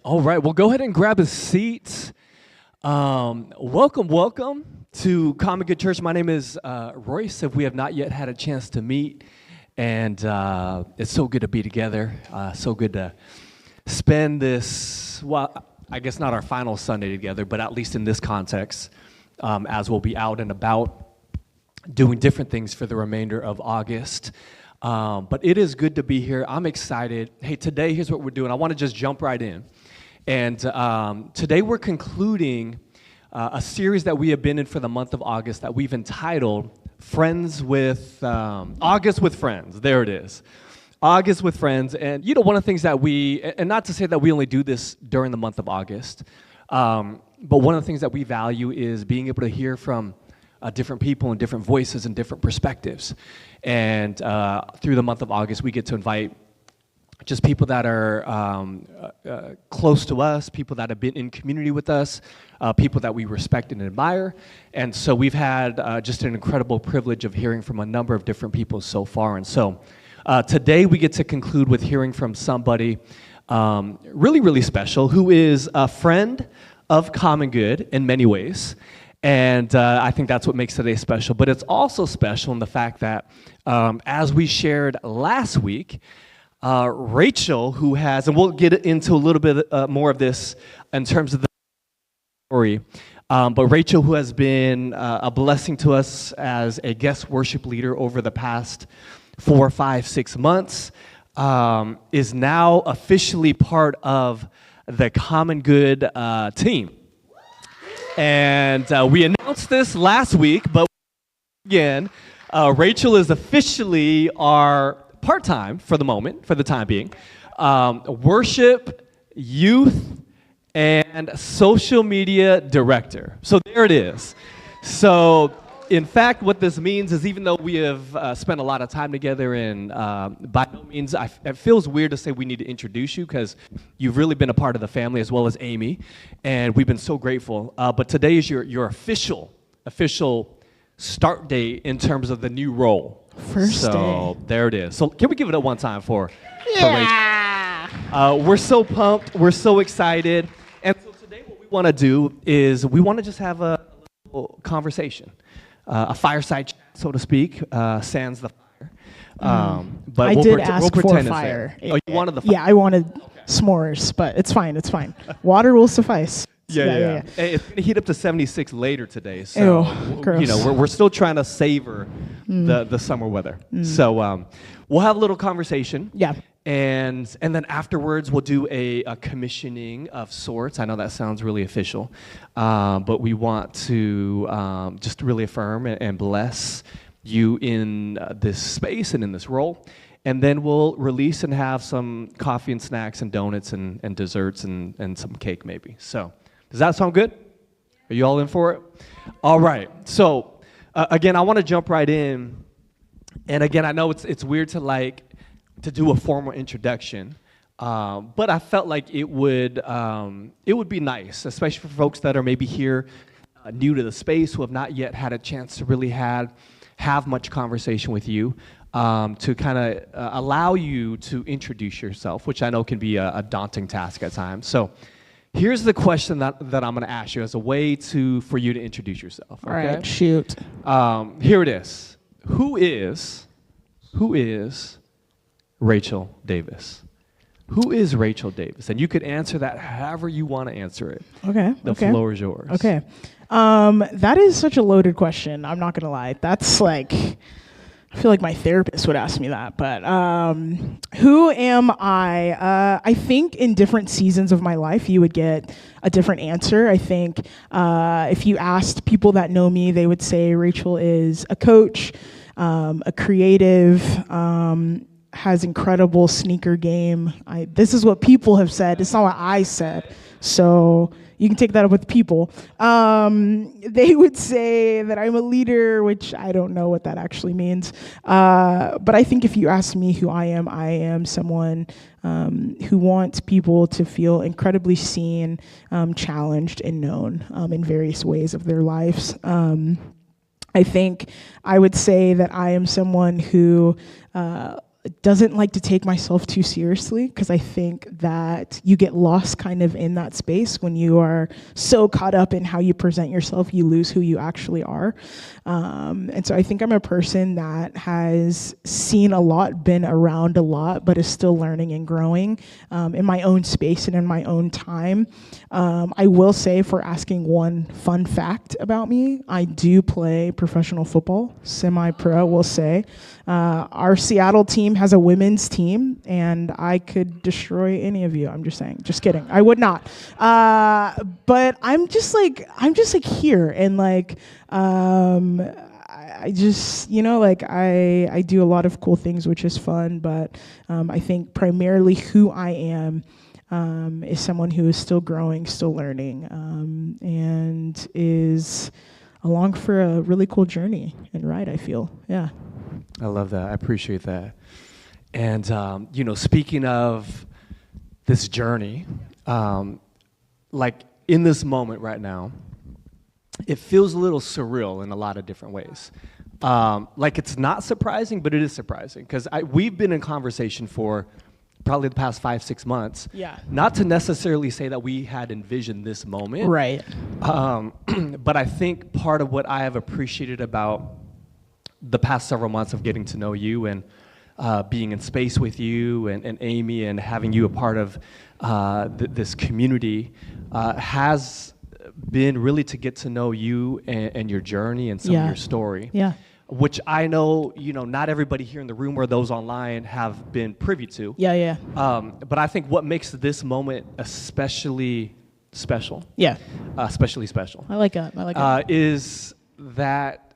All right, well, go ahead and grab a seat. Welcome to Common Good Church. My name is Royce, if we have not yet had a chance to meet. And it's so good to be together, so good to spend this, well, I guess not our final Sunday together, but at least in this context, as we'll be out and about doing different things for the remainder of August. But it is good to be here. I'm excited. Hey, today, here's what we're doing. I want to just jump right in. And today we're concluding a series that we have been in for the month of August that we've entitled Friends with, August with Friends. There it is. August with Friends. And you know, one of the things that and not to say that we only do this during the month of August, but one of the things that we value is being able to hear from different people and different voices and different perspectives. And through the month of August, we get to invite just people that are close to us, people that have been in community with us, people that we respect and admire. And so we've had just an incredible privilege of hearing from a number of different people so far. And so today we get to conclude with hearing from somebody really, really special who is a friend of Common Good in many ways. And I think that's what makes today special. But it's also special in the fact that, as we shared last week, Rachel, who has, and we'll get into a little bit more of this in terms of the story, but Rachel, who has been a blessing to us as a guest worship leader over the past 4, 5, 6 months, is now officially part of the Common Good team. And we announced this last week, but again, Rachel is officially our part-time, for the moment, for the time being, worship, youth, and social media director. So there it is. So in fact, what this means is even though we have spent a lot of time together, and by no means, it feels weird to say we need to introduce you because you've really been a part of the family as well as Amy, and we've been so grateful. But today is your official start date in terms of the new role. First day. So there it is. So can we give it up one time for Rachel? We're so pumped. We're so excited. And so today what we want to do is we want to just have a little conversation, a fireside chat, so to speak, sans the fire. But I we'll did we'll ask pretend for it's fire. there. Oh, you wanted the fire? Yeah, I wanted s'mores, but it's fine. It's fine. Water will suffice. Yeah. It's going to heat up to 76 later today. So, gross. you know, we're still trying to savor the summer weather. So we'll have a little conversation. Yeah. And then afterwards, we'll do a commissioning of sorts. I know that sounds really official, but we want to just really affirm and bless you in this space and in this role. And then we'll release and have some coffee and snacks and donuts and desserts and some cake maybe. So does that sound good? Are you all in for it? All right. So again, I want to jump right in. And again, I know it's weird to do a formal introduction, but I felt like it would be nice, especially for folks that are maybe here new to the space who have not yet had a chance to really have much conversation with you, to kind of allow you to introduce yourself, which I know can be a daunting task at times. So here's the question that I'm going to ask you as a way for you to introduce yourself. Okay? All right, shoot. Here it is. Who is Rachel Davis? Who is Rachel Davis? And you could answer that however you want to answer it. Okay. The floor is yours. Okay. That is such a loaded question. I'm not going to lie. That's like, I feel like my therapist would ask me that. But who am I? I think in different seasons of my life, you would get a different answer. I think if you asked people that know me, they would say Rachel is a coach, a creative, has incredible sneaker game. This is what people have said. It's not what I said. So you can take that up with people. They would say that I'm a leader, which I don't know what that actually means. But I think if you ask me who I am someone who wants people to feel incredibly seen, challenged, and known in various ways of their lives. I think I would say that I am someone who doesn't like to take myself too seriously, because I think that you get lost kind of in that space when you are so caught up in how you present yourself, you lose who you actually are. And so I think I'm a person that has seen a lot, been around a lot, but is still learning and growing in my own space and in my own time. I will say, for asking one fun fact about me, I do play professional football, semi-pro, we'll say. Our Seattle team has a women's team, and I could destroy any of you. I'm just saying. Just kidding. I would not. But I'm just like here, and like I just, like I do a lot of cool things, which is fun. But I think primarily who I am is someone who is still growing, still learning, and is along for a really cool journey and ride, I feel. Yeah. I love that. I appreciate that. And, speaking of this journey, like in this moment right now, it feels a little surreal in a lot of different ways. Like it's not surprising, but it is surprising, because we've been in conversation for probably the past 5-6 months. Yeah. Not to necessarily say that we had envisioned this moment. Right. But I think part of what I have appreciated about the past several months of getting to know you and being in space with you and Amy and having you a part of this community has been really to get to know you and your journey and some of your story. Yeah. Which I know, not everybody here in the room or those online have been privy to. Yeah. But I think what makes this moment especially special. Yeah. Especially special. I like that. Is that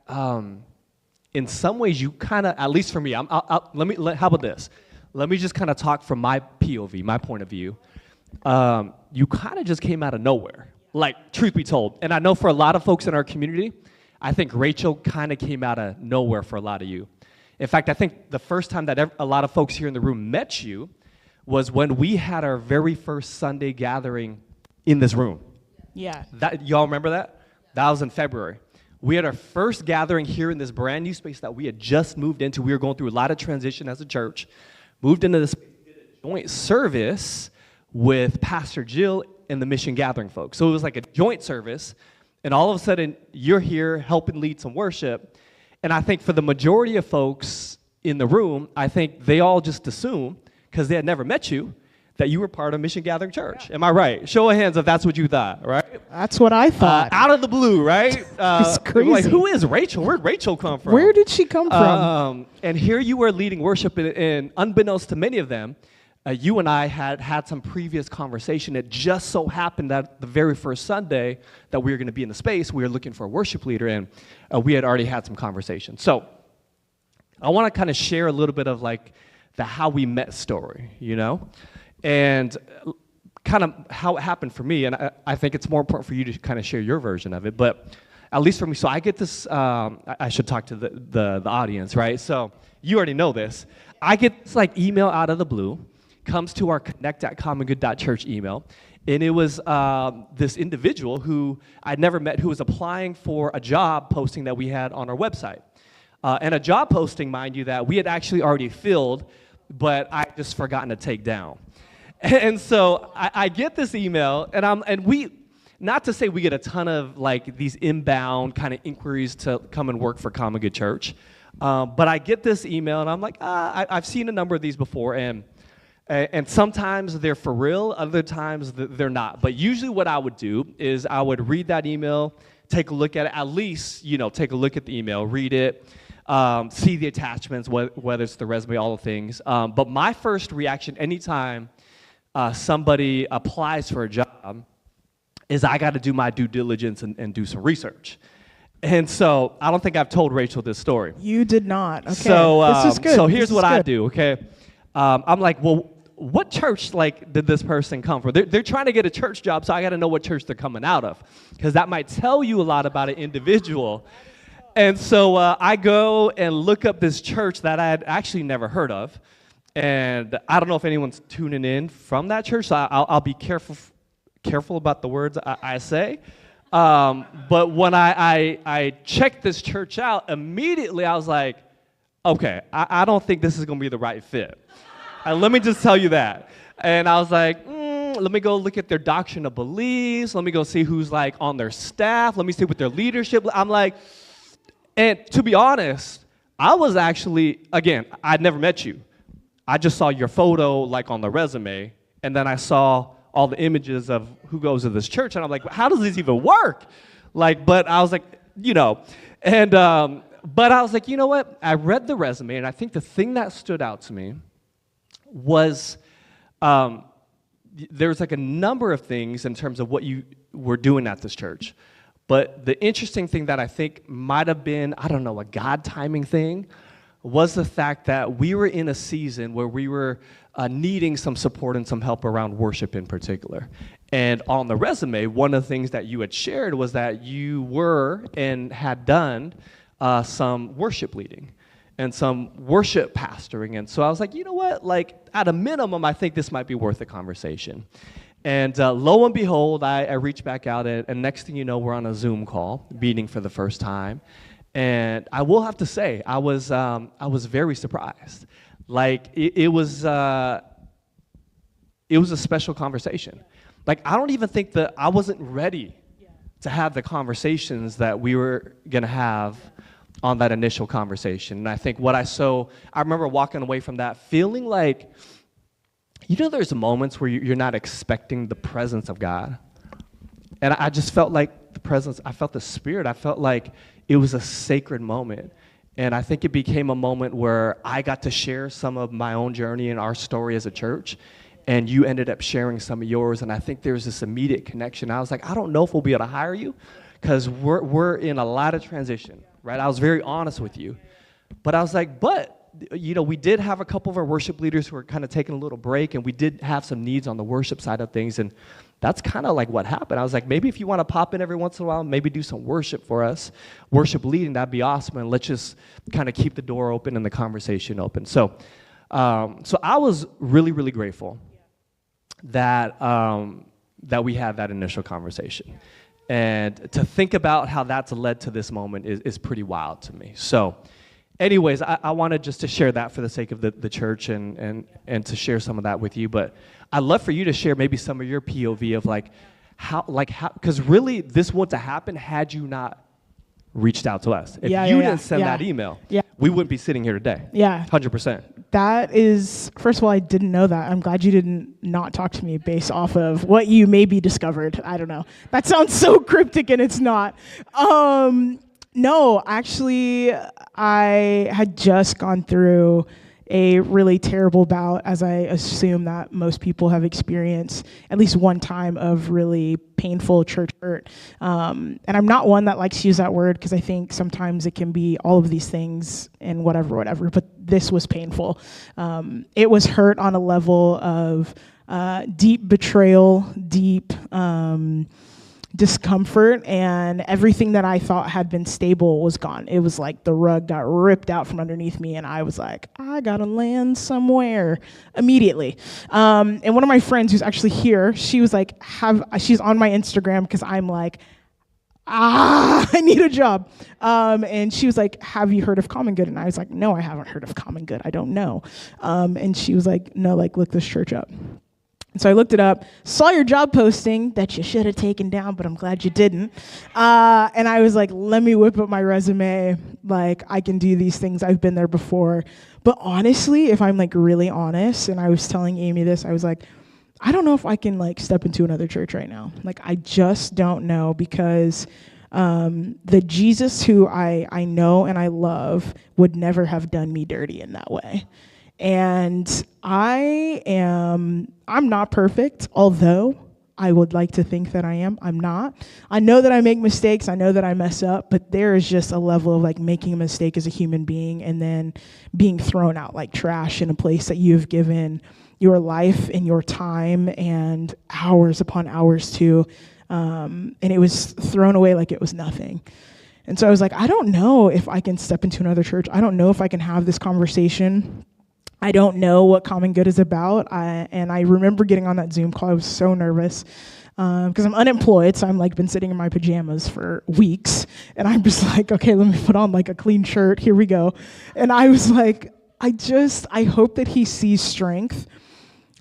in some ways you kind of, at least for me, how about this? Let me just kind of talk from my POV, my point of view. You kind of just came out of nowhere, like, truth be told. And I know for a lot of folks in our community, I think Rachel kind of came out of nowhere for a lot of you. In fact, I think the first time that a lot of folks here in the room met you was when we had our very first Sunday gathering in this room. Yeah. Y'all remember that? That was in February. We had our first gathering here in this brand new space that we had just moved into. We were going through a lot of transition as a church. Moved into this joint service with Pastor Jill and the Mission Gathering folks. So it was like a joint service. And all of a sudden, you're here helping lead some worship. And I think for the majority of folks in the room, I think they all just assume, because they had never met you, that you were part of Mission Gathering Church. Am I right? Show of hands if that's what you thought, right? That's what I thought. Out of the blue, right? It's crazy. Like, who is Rachel? Where'd Rachel come from? Where did she come from? And here you were leading worship, and unbeknownst to many of them, you and I had some previous conversation. It just so happened that the very first Sunday that we were going to be in the space, we were looking for a worship leader, and we had already had some conversation. So I want to kind of share a little bit of like the how we met story, and kind of how it happened for me. And I think it's more important for you to kind of share your version of it. But at least for me, so I get this, I should talk to the audience, right? So you already know this. I get this like email out of the blue, comes to our connect@commongood.church email. And it was this individual who I'd never met, who was applying for a job posting that we had on our website. And a job posting, mind you, that we had actually already filled, but I just forgotten to take down. And so I get this email, and we, not to say we get a ton of like these inbound kind of inquiries to come and work for Common Good Church, but I get this email, and I'm like, I've seen a number of these before, and sometimes they're for real, other times they're not. But usually what I would do is I would read that email, take a look at it, at least, take a look at the email, read it, see the attachments, whether it's the resume, all the things. But my first reaction anytime somebody applies for a job is I got to do my due diligence and do some research. And so I don't think I've told Rachel this story. You did not. Okay. So, this is good. So here's what I do, okay? I'm like, well, what church did this person come from? They're trying to get a church job, so I got to know what church they're coming out of, because that might tell you a lot about an individual. And so I go and look up this church that I had actually never heard of, and I don't know if anyone's tuning in from that church, so I'll be careful about the words I say. But when I checked this church out, immediately I was like, okay, I don't think this is going to be the right fit. Let me just tell you that. And I was like, let me go look at their doctrine of beliefs. Let me go see who's like on their staff. Let me see what their leadership. I'm like, and to be honest, I was actually, again, I'd never met you. I just saw your photo like on the resume, and then I saw all the images of who goes to this church, and I'm like, how does this even work? Like, but I was like, and but I was like, you know what? I read the resume, and I think the thing that stood out to me was there's like a number of things in terms of what you were doing at this church. But the interesting thing that I think might have been, I don't know, a God timing thing, was the fact that we were in a season where we were needing some support and some help around worship in particular. And on the resume, one of the things that you had shared was that you were and had done some worship leading and some worship pastoring. And so I was like, you know what, like at a minimum, I think this might be worth a conversation. And lo and behold, I reached back out, and next thing you know, we're on a Zoom call, meeting for the first time. And I will have to say, I was very surprised. Like it was a special conversation. Like I don't even think that I wasn't ready to have the conversations that we were gonna have on that initial conversation. And I think I remember walking away from that feeling like, there's moments where you're not expecting the presence of God. And I just felt like the presence, I felt the Spirit, I felt like it was a sacred moment. And I think it became a moment where I got to share some of my own journey and our story as a church, and you ended up sharing some of yours, and I think there's this immediate connection. I was like, I don't know if we'll be able to hire you, because we're in a lot of transition, right? I was very honest with you. But I was like, we did have a couple of our worship leaders who were kind of taking a little break, and we did have some needs on the worship side of things, and that's kind of like what happened. I was like, maybe if you want to pop in every once in a while, maybe do some worship for us, worship leading, that'd be awesome, and let's just kind of keep the door open and the conversation open. So I was really, really grateful that we had that initial conversation. And to think about how that's led to this moment is pretty wild to me. So anyways, I wanted just to share that for the sake of the church and to share some of that with you. But I'd love for you to share maybe some of your POV of how, because really this wouldn't have happened had you not reached out to us. If you didn't send that email, we wouldn't be sitting here today. Yeah. 100%. That is, first of all, I didn't know that. I'm glad you didn't not talk to me based off of what you maybe discovered. I don't know. That sounds so cryptic, and it's not. No, actually, I had just gone through a really terrible bout, as I assume that most people have experienced at least one time, of really painful church hurt. And I'm not one that likes to use that word, because I think sometimes it can be all of these things and whatever, but this was painful. It was hurt on a level of deep betrayal, deep discomfort, and everything that I thought had been stable was gone. It was like the rug got ripped out from underneath me, and I was like, I gotta land somewhere immediately. And one of my friends who's actually here, she was like, she's on my Instagram, because I'm like, I need a job. And she was like, have you heard of Common Good? And I was like, no, I haven't heard of Common Good. I don't know. And she was like, no, look this church up. And so I looked it up, saw your job posting that you should have taken down, but I'm glad you didn't. And I was like, let me whip up my resume. I can do these things. I've been there before. But honestly, if I'm really honest, and I was telling Amy this, I was like, I don't know if I can step into another church right now. I just don't know, because the Jesus who I know and I love would never have done me dirty in that way. And I'm not perfect, although I would like to think that I am. I'm not. I know that I make mistakes. I know that I mess up, but there is just a level of making a mistake as a human being and then being thrown out like trash in a place that you've given your life and your time and hours upon hours to, and it was thrown away like it was nothing. And so I was like, I don't know if I can step into another church. I don't know if I can have this conversation. I don't know what Common Good is about. And I remember getting on that Zoom call. I was so nervous. because I'm unemployed, so I'm like been sitting in my pajamas for weeks, and I'm just like, okay, let me put on like a clean shirt. Here we go. And I was like, I hope that he sees strength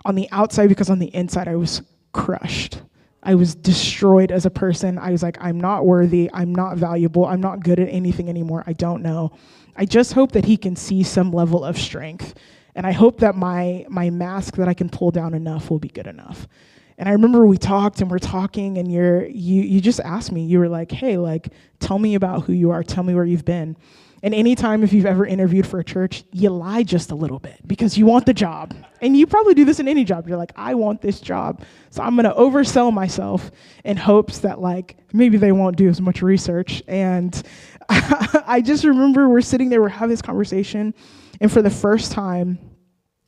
on the outside, because on the inside I was crushed. I was destroyed as a person. I was like, I'm not worthy. I'm not valuable. I'm not good at anything anymore. I don't know. I just hope that he can see some level of strength. And I hope that my mask that I can pull down enough will be good enough. And I remember we talked and we're talking, and you just asked me, you were like, hey, like, tell me about who you are. Tell me where you've been. And anytime if you've ever interviewed for a church, you lie just a little bit because you want the job. And you probably do this in any job. You're like, I want this job. So I'm going to oversell myself in hopes that like maybe they won't do as much research. And I just remember we're sitting there, we're having this conversation. And for the first time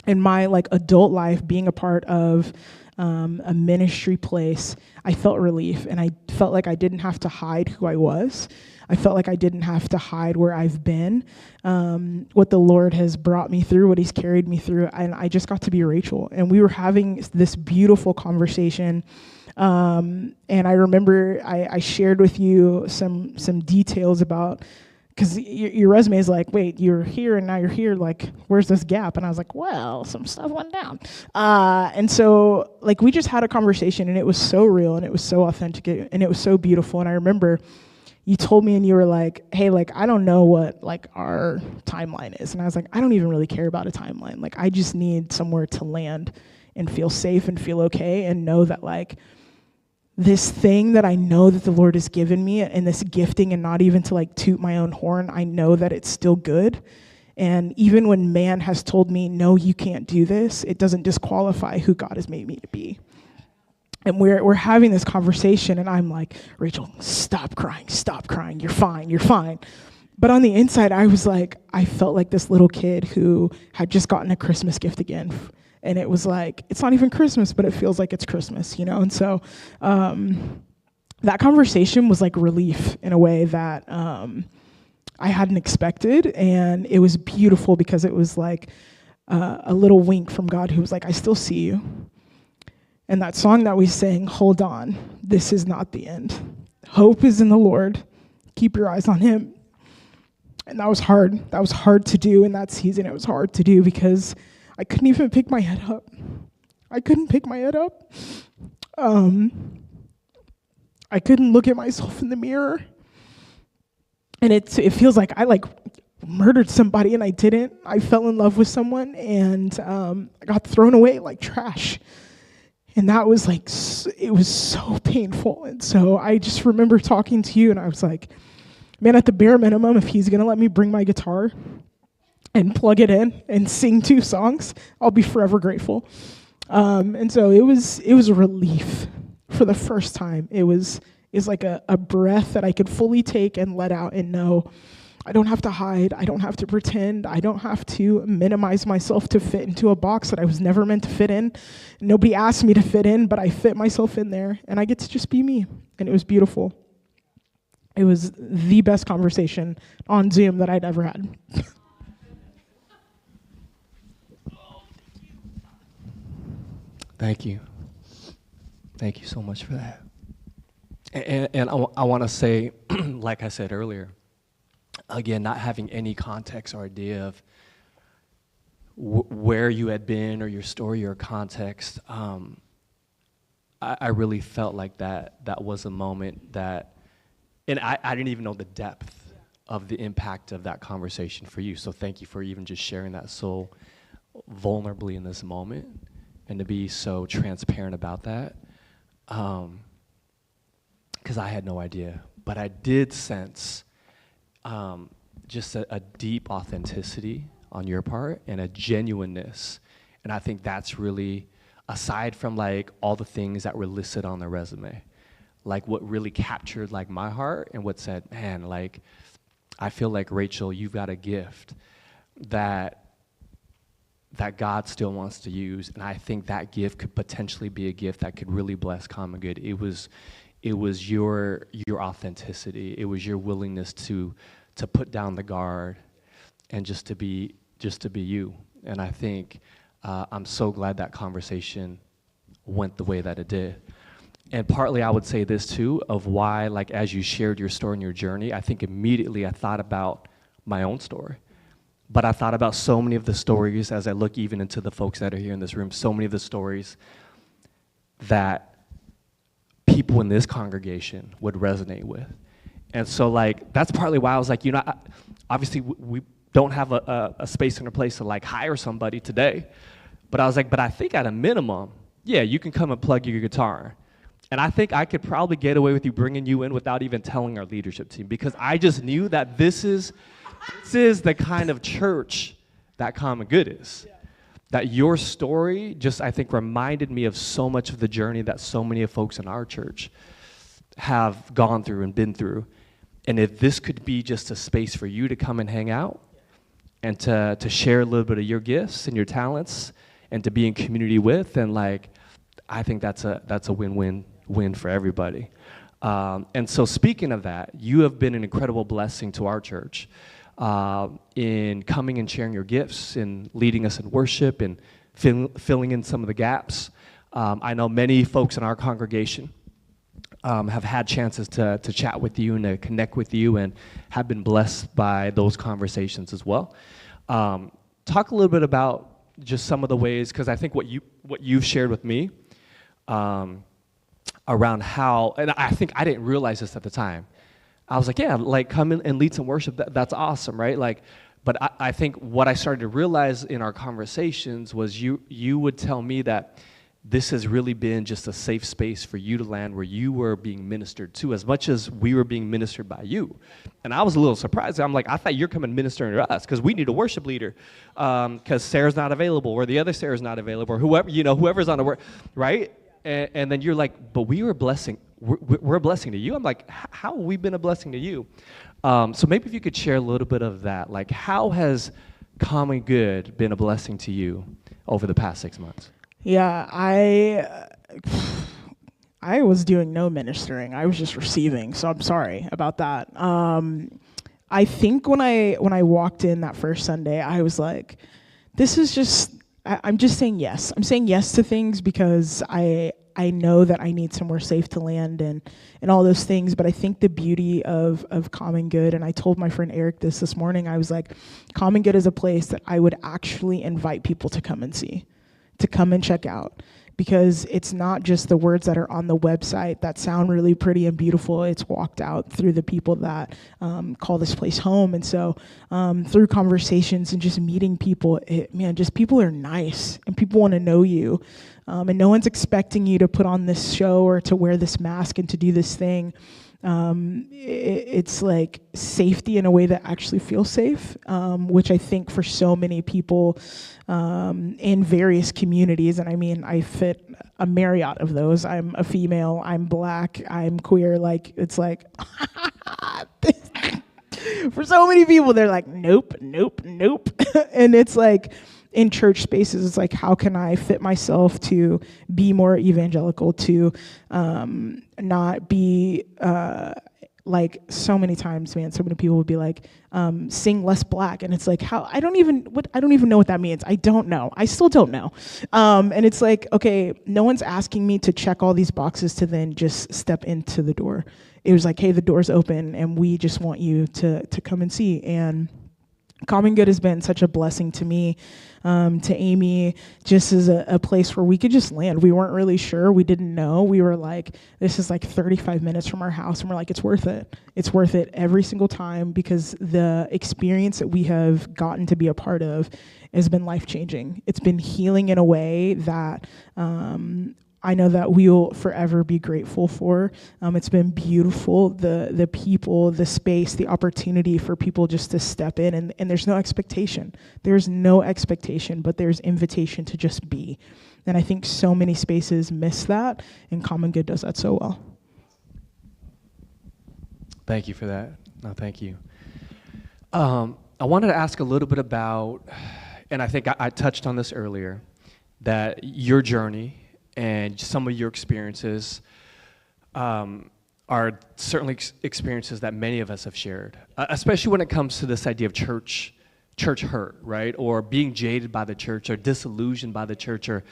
in my like adult life, being a part of a ministry place, I felt relief, and I felt like I didn't have to hide who I was. I felt like I didn't have to hide where I've been, what the Lord has brought me through, what he's carried me through, and I just got to be Rachel. And we were having this beautiful conversation, and I remember I shared with you some details about, because your resume is like, wait, you're here and now you're here, like, where's this gap? And I was like, well, some stuff went down. And so, like, we just had a conversation, and it was so real, and it was so authentic, and it was so beautiful. And I remember you told me, and you were like, hey, like, I don't know what, like, our timeline is. And I was like, I don't even really care about a timeline. Like, I just need somewhere to land and feel safe and feel okay and know that, like, this thing that I know that the Lord has given me, and this gifting, and not even to like toot my own horn, I know that it's still good. And even when man has told me, no, you can't do this, it doesn't disqualify who God has made me to be. And we're having this conversation, and I'm like, Rachel, stop crying, you're fine. But on the inside, I was like, I felt like this little kid who had just gotten a Christmas gift again. And it was like, it's not even Christmas, but it feels like it's Christmas, you know? And so that conversation was like relief in a way that I hadn't expected. And it was beautiful because it was like a little wink from God who was like, I still see you. And that song that we sang, hold on, this is not the end. Hope is in the Lord. Keep your eyes on him. And that was hard. That was hard to do in that season. It was hard to do because I couldn't even pick my head up. I couldn't look at myself in the mirror. And it feels like I like murdered somebody, and I didn't. I fell in love with someone, and I got thrown away like trash. And that was like, it was so painful. And so I just remember talking to you, and I was like, man, at the bare minimum, if he's going to let me bring my guitar and plug it in and sing 2 songs, I'll be forever grateful. And so it was a relief for the first time. It was like a breath that I could fully take and let out and know I don't have to hide. I don't have to pretend. I don't have to minimize myself to fit into a box that I was never meant to fit in. Nobody asked me to fit in, but I fit myself in there, and I get to just be me. And it was beautiful. It was the best conversation on Zoom that I'd ever had. Thank you. Thank you so much for that. And I want to say, like I said earlier, again, not having any context or idea of where you had been or your story or context, I really felt like that was a moment that, and I didn't even know the depth of the impact of that conversation for you. So thank you for even just sharing that so vulnerably in this moment, and to be so transparent about that. Because I had no idea. But I did sense just a deep authenticity on your part and a genuineness. And I think that's really, aside from like all the things that were listed on the resume, like what really captured like my heart and what said, man, like, I feel like, Rachel, you've got a gift that God still wants to use, and I think that gift could potentially be a gift that could really bless Common Good. It was your authenticity. It was your willingness to put down the guard and just to be you. And I think I'm so glad that conversation went the way that it did. And partly I would say this too, of why, like, as you shared your story and your journey, I think immediately I thought about my own story. But I thought about so many of the stories as I look even into the folks that are here in this room, so many of the stories that people in this congregation would resonate with. And so, like, that's partly why I was like, obviously we don't have a space and a place to, like, hire somebody today. But I was like, but I think at a minimum, yeah, you can come and plug your guitar. And I think I could probably get away with you bringing you in without even telling our leadership team, because I just knew that this is the kind of church that Common Good is. Yeah. That your story just, I think, reminded me of so much of the journey that so many of folks in our church have gone through and been through. And if this could be just a space for you to come and hang out and to share a little bit of your gifts and your talents and to be in community with, and, like, I think that's a win-win for everybody. And so, speaking of that, you have been an incredible blessing to our church in coming and sharing your gifts and leading us in worship and filling in some of the gaps. I know many folks in our congregation have had chances to chat with you and to connect with you and have been blessed by those conversations as well. Talk a little bit about just some of the ways, because I think what you've shared with me around how, and I think I didn't realize this at the time. I was like, yeah, like, come in and lead some worship. That's awesome, right? Like, but I think what I started to realize in our conversations was you would tell me that this has really been just a safe space for you to land where you were being ministered to as much as we were being ministered by you. And I was a little surprised. I'm like, I thought you're coming ministering to us because we need a worship leader because Sarah's not available or the other Sarah's not available or whoever's on the work, right? And then you're like, but we're a blessing to you. I'm like, how have we been a blessing to you? So maybe if you could share a little bit of that, like, how has Common Good been a blessing to you over the past 6 months? Yeah, I was doing no ministering. I was just receiving, so I'm sorry about that. I think when I walked in that first Sunday, I was like, this is just, I'm just saying yes. I'm saying yes to things because I know that I need somewhere safe to land and all those things, but I think the beauty of Common Good, and I told my friend Eric this morning, I was like, Common Good is a place that I would actually invite people to come and see, to come and check out, because it's not just the words that are on the website that sound really pretty and beautiful. It's walked out through the people that call this place home. And so through conversations and just meeting people, just people are nice and people want to know you. And no one's expecting you to put on this show or to wear this mask and to do this thing. It's like safety in a way that actually feels safe, which I think for so many people in various communities, and I mean, I fit a myriad of those. I'm a female, I'm black, I'm queer, like, it's like, for so many people, they're like, nope, nope, nope. And it's like, in church spaces, it's like, how can I fit myself to be more evangelical, to not be like so many times, man, so many people would be like, sing less black. And it's like, how, I don't even know what that means. I don't know. I still don't know. And it's like, okay, no one's asking me to check all these boxes to then just step into the door. It was like, hey, the door's open and we just want you to come and see. And Common Good has been such a blessing to me, to Amy, just as a place where we could just land. We weren't really sure. We didn't know. We were like, this is like 35 minutes from our house. And we're like, it's worth it. It's worth it every single time because the experience that we have gotten to be a part of has been life-changing. It's been healing in a way that I know that we will forever be grateful for. It's been beautiful, the people, the space, the opportunity for people just to step in, and there's no expectation. There's no expectation, but there's invitation to just be. And I think so many spaces miss that, and Common Good does that so well. Thank you for that. No, thank you. I wanted to ask a little bit about, and I think I touched on this earlier, that your journey and some of your experiences are certainly experiences that many of us have shared, especially when it comes to this idea of church hurt, right? Or being jaded by the church or disillusioned by the church or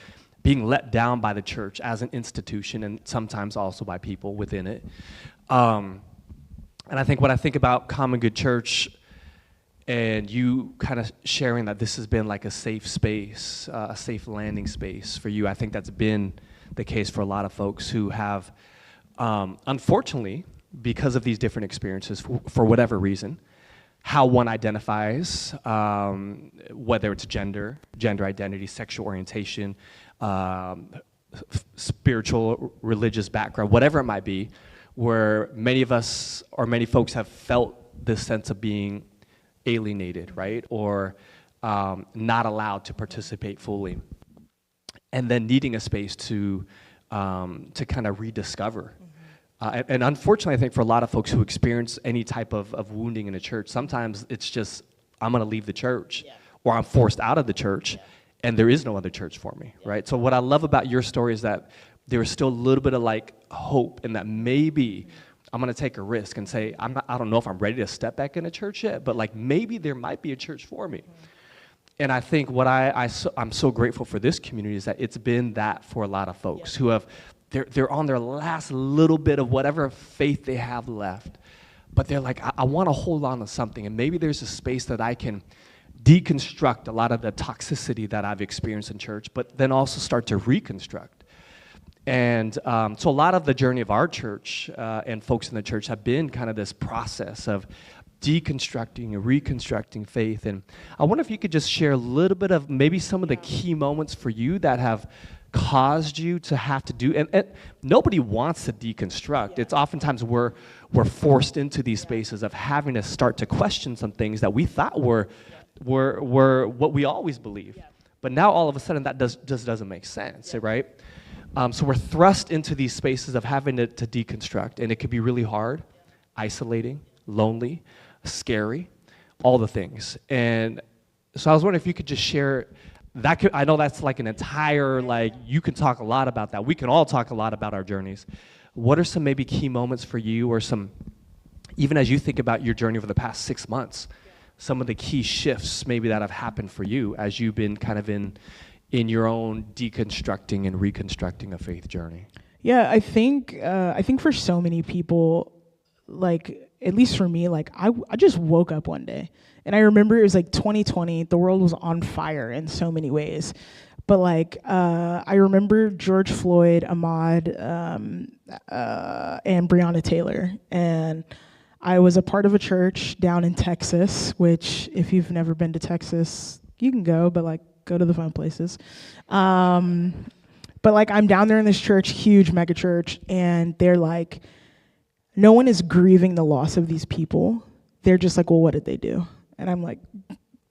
being let down by the church as an institution, and sometimes also by people within it. And I think when I think about Common Good Church, and you kind of sharing that this has been like a safe space, a safe landing space for you, I think that's been the case for a lot of folks who have, unfortunately, because of these different experiences, for whatever reason, how one identifies, whether it's gender identity, sexual orientation, spiritual, religious background, whatever it might be, where many of us or many folks have felt this sense of being alienated, right? Or not allowed to participate fully. And then needing a space to kind of rediscover. And unfortunately, I think for a lot of folks who experience any type of wounding in a church, sometimes it's just, I'm gonna leave the church, or I'm forced out of the church, and there is no other church for me, right? So what I love about your story is that there is still a little bit of like hope in that maybe I'm gonna take a risk and say, I don't know if I'm ready to step back in a church yet, but like maybe there might be a church for me. And I think what I'm so grateful for this community is that it's been that for a lot of folks who have, they're on their last little bit of whatever faith they have left, but they're like, I wanna hold on to something, and maybe there's a space that I can deconstruct a lot of the toxicity that I've experienced in church, but then also start to reconstruct. And so a lot of the journey of our church and folks in the church have been kind of this process of deconstructing and reconstructing faith. And I wonder if you could just share a little bit of maybe some of the key moments for you that have caused you to have to do, and nobody wants to deconstruct. It's oftentimes we're forced into these spaces of having to start to question some things that we thought were what we always believed. But now all of a sudden that just doesn't make sense, right? So we're thrust into these spaces of having to deconstruct, and it can be really hard, isolating, lonely, scary, all the things. And so I was wondering if you could just share that. I know that's like an entire, like, you can talk a lot about that. We can all talk a lot about our journeys. What are some maybe key moments for you, or some, even as you think about your journey over the past 6 months, some of the key shifts maybe that have happened for you as you've been kind of in your own deconstructing and reconstructing a faith journey? Yeah, I think for so many people, like, at least for me, like, I just woke up one day, and I remember it was like 2020, the world was on fire in so many ways. But like, I remember George Floyd, Ahmaud, and Breonna Taylor, and I was a part of a church down in Texas, which if you've never been to Texas, you can go, but like, go to the fun places. But like, I'm down there in this church, huge mega church, and they're like, no one is grieving the loss of these people. They're just like, well, what did they do? And I'm like,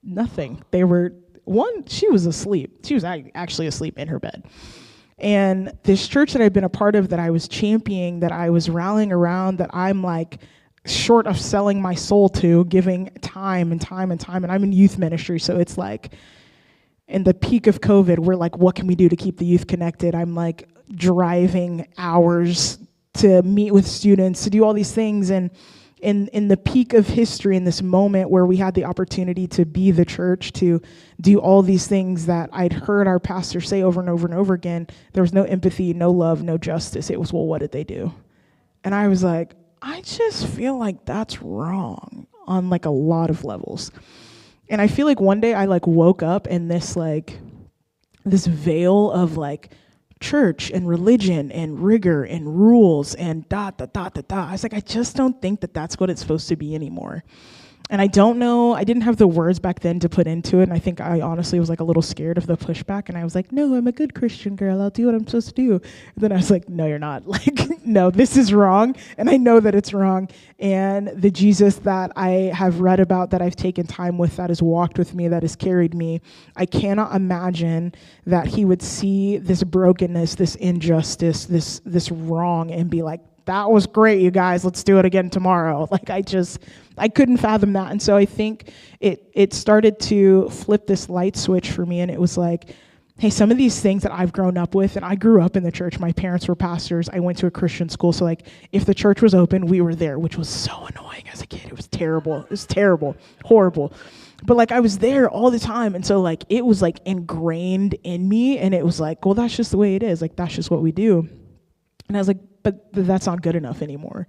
nothing. They were, she was asleep. She was actually asleep in her bed. And this church that I've been a part of, that I was championing, that I was rallying around, that I'm like, short of selling my soul to, giving time and time and time, and I'm in youth ministry, so it's like, in the peak of COVID, we're like, what can we do to keep the youth connected? I'm like driving hours to meet with students, to do all these things. And in the peak of history, in this moment where we had the opportunity to be the church, to do all these things that I'd heard our pastor say over and over and over again, there was no empathy, no love, no justice. It was, well, what did they do? And I was like, I just feel like that's wrong on like a lot of levels. And I feel like one day I like woke up in this like, this veil of like church and religion and rigor and rules and I was like, I just don't think that that's what it's supposed to be anymore. And I don't know, I didn't have the words back then to put into it, and I think I honestly was like a little scared of the pushback, and I was like, no, I'm a good Christian girl, I'll do what I'm supposed to do. And then I was like, no, you're not. Like, no, this is wrong, and I know that it's wrong. And the Jesus that I have read about, that I've taken time with, that has walked with me, that has carried me, I cannot imagine that he would see this brokenness, this injustice, this wrong, and be like, that was great, you guys, let's do it again tomorrow. Like, I couldn't fathom that. And so I think it started to flip this light switch for me, and it was like, hey, some of these things that I've grown up with, and I grew up in the church, my parents were pastors, I went to a Christian school, so like, if the church was open, we were there, which was so annoying as a kid. It was terrible, horrible. but like I was there all the time, and so like it was like ingrained in me, and it was like, well, that's just the way it is, like that's just what we do. And I was like, but that's not good enough anymore.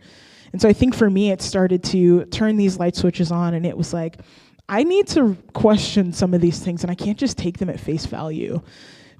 And so I think for me, it started to turn these light switches on, and it was like, I need to question some of these things, and I can't just take them at face value,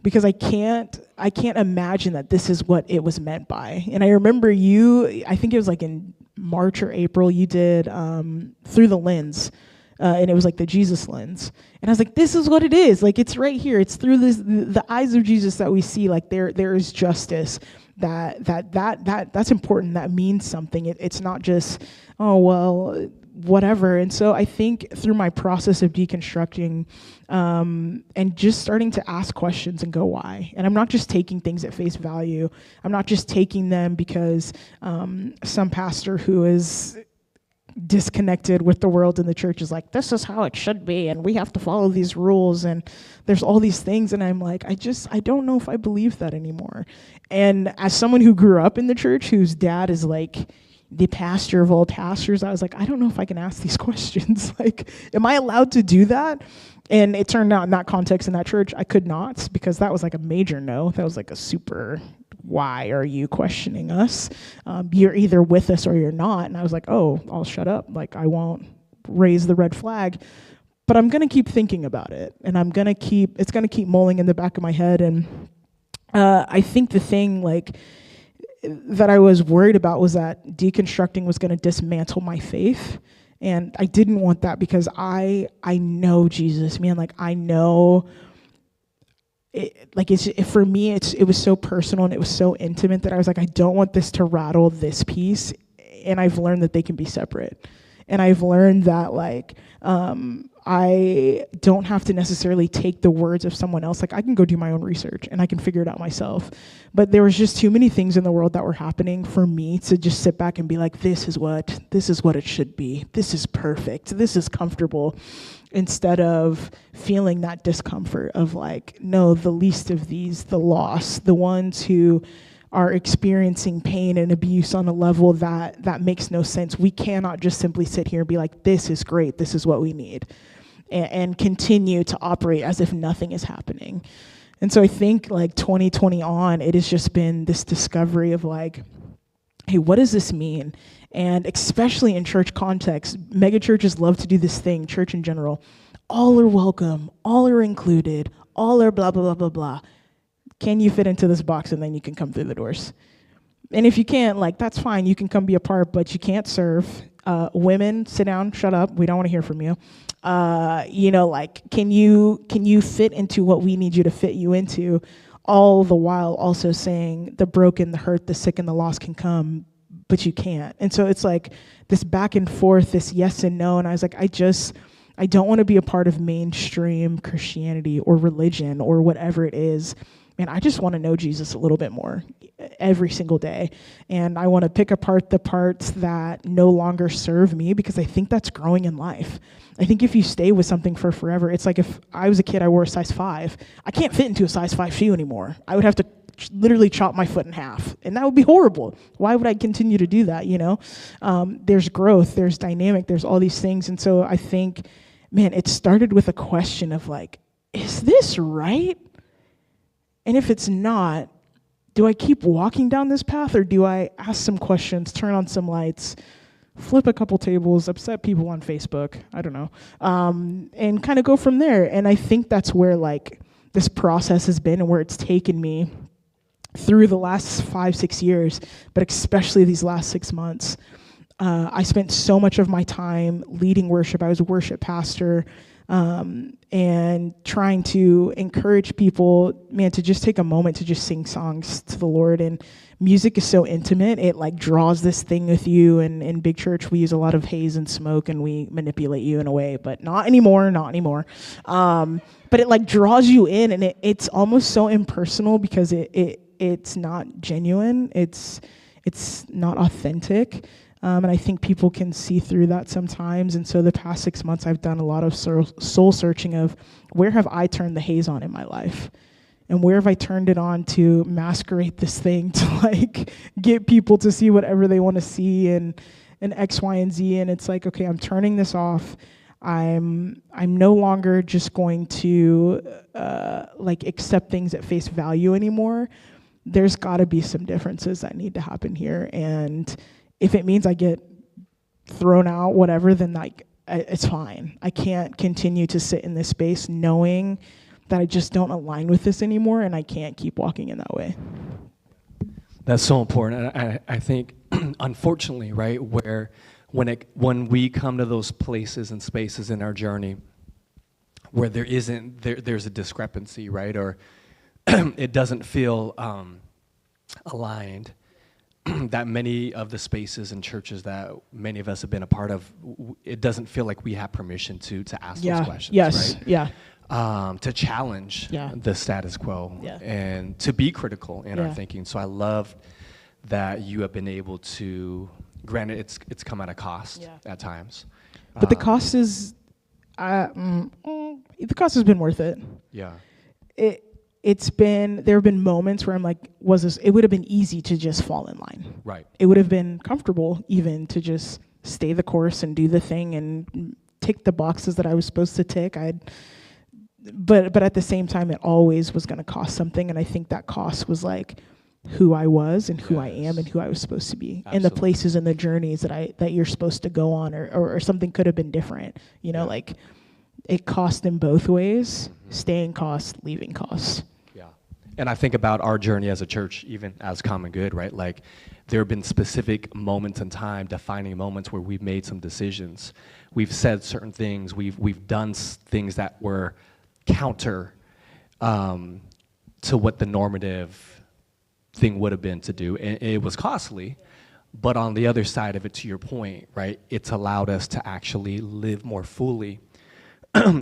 because I can't imagine that this is what it was meant by. And I remember I think it was like in March or April, you did Through the Lens, and it was like the Jesus lens. And I was like, this is what it is. Like, it's right here. It's through the eyes of Jesus that we see, like there is justice. That's important. That means something. It's not just, oh, well, whatever. And so I think through my process of deconstructing and just starting to ask questions and go, why? And I'm not just taking things at face value. I'm not just taking them because some pastor who is disconnected with the world and the church is like, this is how it should be, and we have to follow these rules, and there's all these things, and I'm like, I don't know if I believe that anymore. And as someone who grew up in the church, whose dad is like the pastor of all pastors, I was like, I don't know if I can ask these questions. Like, am I allowed to do that? And it turned out in that context, in that church, I could not, because that was like a major no. That was like a super, why are you questioning us? You're either with us or you're not. And I was like, oh, I'll shut up. Like, I won't raise the red flag. But I'm going to keep thinking about it. And it's going to keep mulling in the back of my head. And I think the thing, like, that I was worried about was that deconstructing was going to dismantle my faith. And I didn't want that, because I know Jesus, man. Like, I know, for me, it was so personal and it was so intimate that I was like, I don't want this to rattle this piece. And I've learned that they can be separate. And I've learned that, like, I don't have to necessarily take the words of someone else. Like, I can go do my own research and I can figure it out myself. But there was just too many things in the world that were happening for me to just sit back and be like, this is what it should be. This is perfect. This is comfortable. Instead of feeling that discomfort of like, no, the least of these, the lost, the ones who are experiencing pain and abuse on a level that makes no sense. We cannot just simply sit here and be like, this is great, this is what we need, and continue to operate as if nothing is happening. And so I think like 2020 on, it has just been this discovery of like, hey, what does this mean? And especially in church context, mega churches love to do this thing, church in general. All are welcome, all are included, all are blah, blah, blah, blah, blah. Can you fit into this box, and then you can come through the doors? And if you can't, like, that's fine. You can come be a part, but you can't serve. Women, sit down, shut up. We don't want to hear from you. Like, can you fit into what we need you to fit you into? All the while also saying the broken, the hurt, the sick, and the lost can come, but you can't. And so it's like this back and forth, this yes and no. And I was like, I don't want to be a part of mainstream Christianity or religion or whatever it is. Man, I just want to know Jesus a little bit more every single day. And I want to pick apart the parts that no longer serve me, because I think that's growing in life. I think if you stay with something for forever, it's like if I was a kid, I wore a size 5. I can't fit into a size 5 shoe anymore. I would have to literally chop my foot in half, and that would be horrible. Why would I continue to do that, There's growth, there's dynamic, there's all these things. And so I think, man, it started with a question of like, is this right? And if it's not, do I keep walking down this path, or do I ask some questions, turn on some lights, flip a couple tables, upset people on Facebook, I don't know, and kind of go from there? And I think that's where like this process has been, and where it's taken me through the last 5-6 years, but especially these last 6 months. I spent so much of my time leading worship. I was a worship pastor, and trying to encourage people, man, to just take a moment to just sing songs to the Lord. And music is so intimate. It like draws this thing with you. And in big church, we use a lot of haze and smoke, and we manipulate you in a way, but not anymore. But it like draws you in, and it's almost so impersonal, because it's not genuine. It's not authentic. And I think people can see through that sometimes. And so the past 6 months, I've done a lot of soul searching of where have I turned the haze on in my life? And where have I turned it on to masquerade this thing, to like get people to see whatever they want to see, and X, Y, and Z. And it's like, okay, I'm turning this off. I'm no longer just going to like accept things at face value anymore. There's got to be some differences that need to happen here, and if it means I get thrown out, whatever, then like it's fine. I can't continue to sit in this space knowing that I just don't align with this anymore, and I can't keep walking in that way. That's so important. I think, unfortunately, right, where when we come to those places and spaces in our journey where there's a discrepancy, right, or it doesn't feel aligned, that many of the spaces and churches that many of us have been a part of, it doesn't feel like we have permission to ask those questions, yes, right? Yeah. To challenge the status quo and to be critical in our thinking. So I love that you have been able to, granted it's come at a cost at times. But the cost is, the cost has been worth it. Yeah. There have been moments where I'm like, it would have been easy to just fall in line. Right. It would have been comfortable even to just stay the course and do the thing and tick the boxes that I was supposed to tick. But at the same time, it always was going to cost something. And I think that cost was like who I was and who I am and who I was supposed to be. Absolutely. And the places and the journeys that you're supposed to go on, or something could have been different. Like it cost in both ways, staying cost, leaving cost. Yeah. And I think about our journey as a church, even as Common Good, right? Like there have been specific moments in time, defining moments where we've made some decisions. We've said certain things. We've done things that were counter to what the normative thing would have been to do. And it was costly, but on the other side of it, to your point, right, it's allowed us to actually live more fully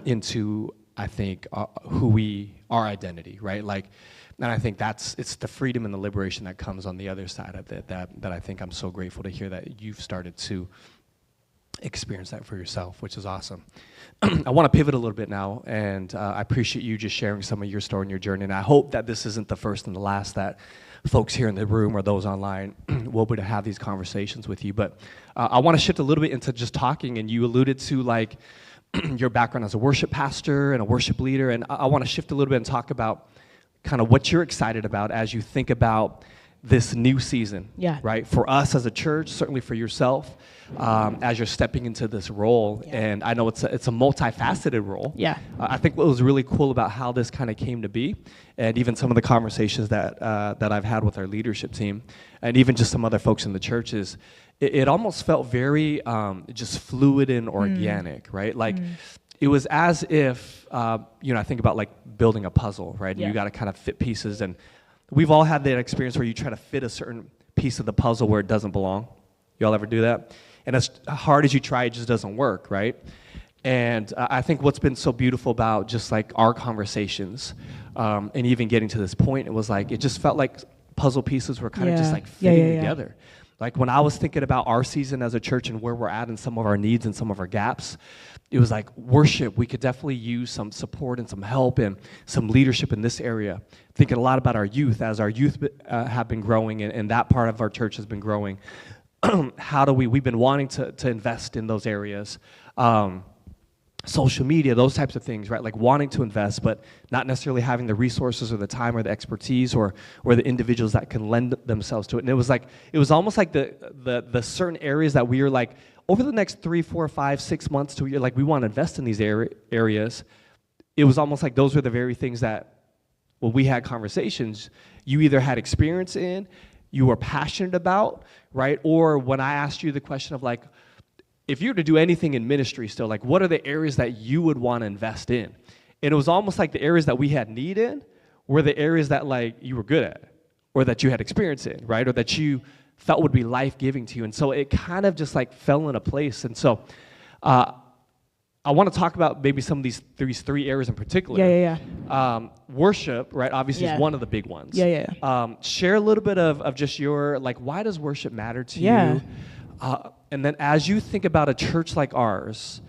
into, I think, our identity, right? Like, and I think it's the freedom and the liberation that comes on the other side of it that I think I'm so grateful to hear that you've started to experience that for yourself, which is awesome. I want to pivot a little bit now, and I appreciate you just sharing some of your story and your journey, and I hope that this isn't the first and the last that folks here in the room or those online will be able to have these conversations with you. But I want to shift a little bit into just talking, and you alluded to like your background as a worship pastor and a worship leader, and I want to shift a little bit and talk about kind of what you're excited about as you think about this new season, right? For us as a church, certainly for yourself, as you're stepping into this role. And I know it's a multifaceted role. I think what was really cool about how this kind of came to be, and even some of the conversations that I've had with our leadership team, and even just some other folks in the church, is it almost felt very just fluid and organic, right? Like it was as if, I think about like building a puzzle, right? And you got to kind of fit pieces, and we've all had that experience where you try to fit a certain piece of the puzzle where it doesn't belong. Y'all ever do that? And as hard as you try, it just doesn't work, right? And I think what's been so beautiful about just like our conversations, and even getting to this point, it was like, it just felt like puzzle pieces were kind of just like fitting together. Like when I was thinking about our season as a church and where we're at and some of our needs and some of our gaps, it was like worship, we could definitely use some support and some help and some leadership in this area. Thinking a lot about our youth, as our youth have been growing and that part of our church has been growing. We've been wanting to invest in those areas. Social media, those types of things, right? Like wanting to invest, but not necessarily having the resources or the time or the expertise or the individuals that can lend themselves to it. And it was almost like the certain areas that we were like, over the next 3, 4, 5, 6 months to a year, like we want to invest in these areas. It was almost like those were the very things that when we had conversations, you either had experience in, you were passionate about, right? Or when I asked you the question of like, if you were to do anything in ministry still, like what are the areas that you would want to invest in? And it was almost like the areas that we had need in were the areas that like you were good at or that you had experience in, right? Or that you felt would be life-giving to you. And so it kind of just like fell into place. And so I want to talk about maybe some of these three areas in particular. Worship, right, obviously is one of the big ones. Share a little bit of just your, like, why does worship matter to you? And then as you think about a church like ours,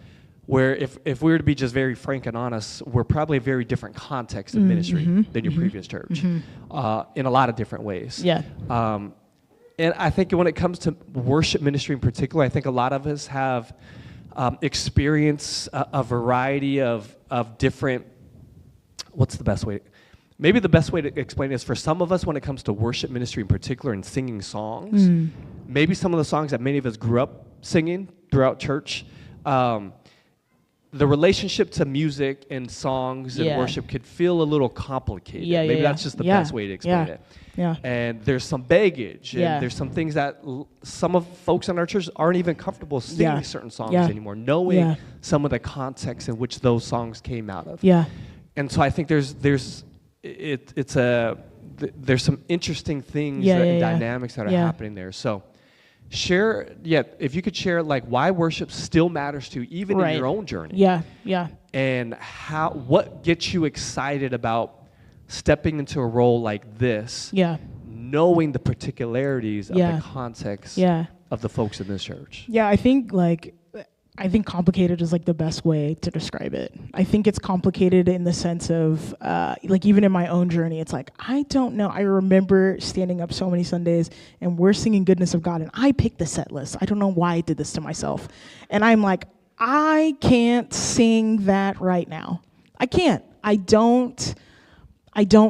where if we were to be just very frank and honest, we're probably a very different context of ministry than your previous church in a lot of different ways. And I think when it comes to worship ministry in particular, I think a lot of us have experience a variety of different, what's the best way? Maybe the best way to explain it is for some of us when it comes to worship ministry in particular and singing songs, maybe some of the songs that many of us grew up singing throughout church, the relationship to music and songs and worship could feel a little complicated. Maybe that's just the best way to explain it. Yeah. And there's some baggage, and there's some things that some of folks in our church aren't even comfortable singing certain songs anymore, knowing some of the context in which those songs came out of. And so I think there's some interesting things and dynamics that are happening there. So share, if you could share like why worship still matters to you, even in your own journey. And what gets you excited about stepping into a role like this, knowing the particularities of the context of the folks in this church. I think complicated is like the best way to describe it. I think it's complicated in the sense of like even in my own journey, it's like, I don't know. I remember standing up so many Sundays and we're singing Goodness of God and I picked the set list. I don't know why I did this to myself. And I'm like, I can't sing that right now. I can't. I don't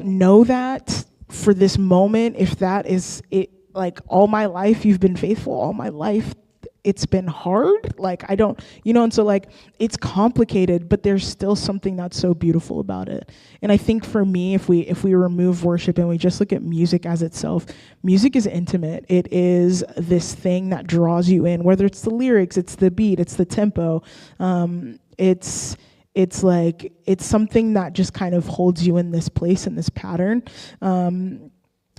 know that for this moment, if that is it. Like all my life you've been faithful, all my life it's been hard. Like I don't, and so like it's complicated, but there's still something that's so beautiful about it. And I think for me, if we remove worship and we just look at music as itself, music is intimate. It is this thing that draws you in, whether it's the lyrics, it's the beat, it's the tempo. It's like, it's something that just kind of holds you in this place, in this pattern.